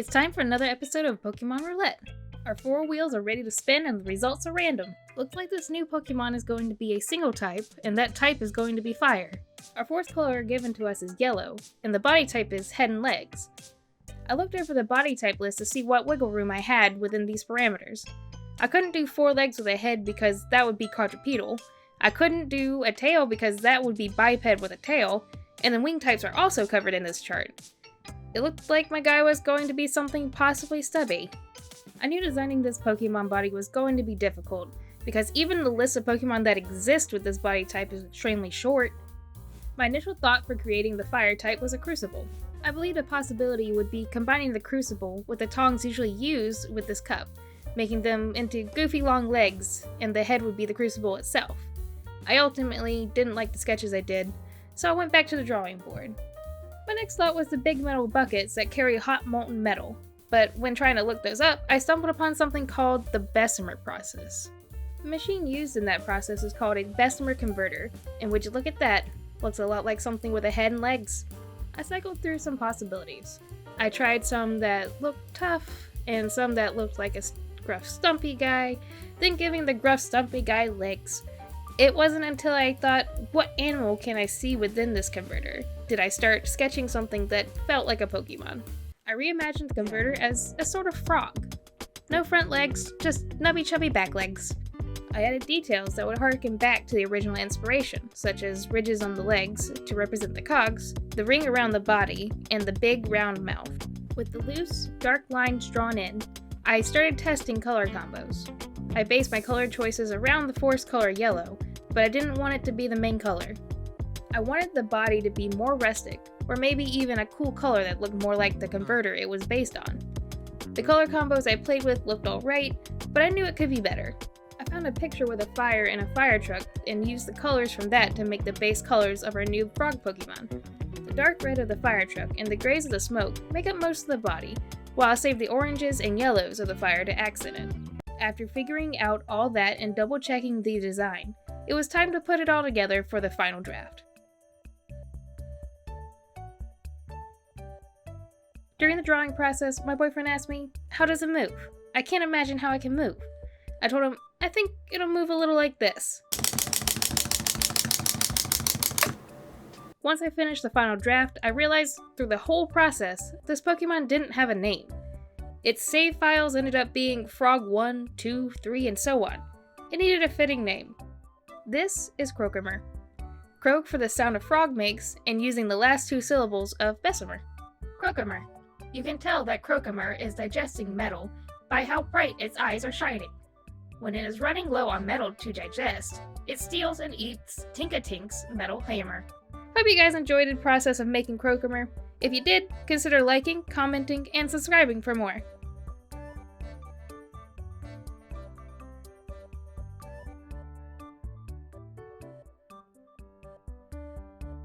It's time for another episode of Pokemon Roulette. Our 4 wheels are ready to spin and the results are random. Looks like this new Pokemon is going to be a single type, and that type is going to be fire. Our 4th color given to us is yellow, and the body type is head and legs. I looked over the body type list to see what wiggle room I had within these parameters. I couldn't do 4 legs with a head because that would be quadrupedal. I couldn't do a tail because that would be biped with a tail, and the wing types are also covered in this chart. It looked like my guy was going to be something possibly stubby. I knew designing this Pokemon body was going to be difficult, because even the list of Pokemon that exist with this body type is extremely short. My initial thought for creating the fire type was a Crucible. I believed a possibility would be combining the Crucible with the tongs usually used with this cup, making them into goofy long legs, and the head would be the Crucible itself. I ultimately didn't like the sketches I did, so I went back to the drawing board. My next thought was the big metal buckets that carry hot molten metal, but when trying to look those up, I stumbled upon something called the Bessemer process. The machine used in that process is called a Bessemer converter, and would you look at that, looks a lot like something with a head and legs. I cycled through some possibilities. I tried some that looked tough, and some that looked like a gruff stumpy guy, then giving the gruff stumpy guy legs. It wasn't until I thought, what animal can I see within this converter, did I start sketching something that felt like a Pokemon. I reimagined the converter as a sort of frog. No front legs, just nubby chubby back legs. I added details that would harken back to the original inspiration, such as ridges on the legs to represent the cogs, the ring around the body, and the big round mouth. With the loose, dark lines drawn in, I started testing color combos. I based my color choices around the force color yellow, but I didn't want it to be the main color. I wanted the body to be more rustic, or maybe even a cool color that looked more like the converter it was based on. The color combos I played with looked alright, but I knew it could be better. I found a picture with a fire in a fire truck and used the colors from that to make the base colors of our new frog Pokemon. The dark red of the fire truck and the grays of the smoke make up most of the body, while I save the oranges and yellows of the fire to accent it. After figuring out all that and double checking the design, it was time to put it all together for the final draft. During the drawing process, my boyfriend asked me, how does it move? I can't imagine how it can move. I told him, I think it'll move a little like this. Once I finished the final draft, I realized through the whole process, this Pokemon didn't have a name. Its save files ended up being Frog 1, 2, 3, and so on. It needed a fitting name. This is Croaker. Croak for the sound a frog makes, and using the last 2 syllables of Bessemer. Croaker. You can tell that Croaker is digesting metal by how bright its eyes are shining. When it is running low on metal to digest, it steals and eats Tinkatink's metal hammer. Hope you guys enjoyed the process of making Croaker. If you did, consider liking, commenting, and subscribing for more.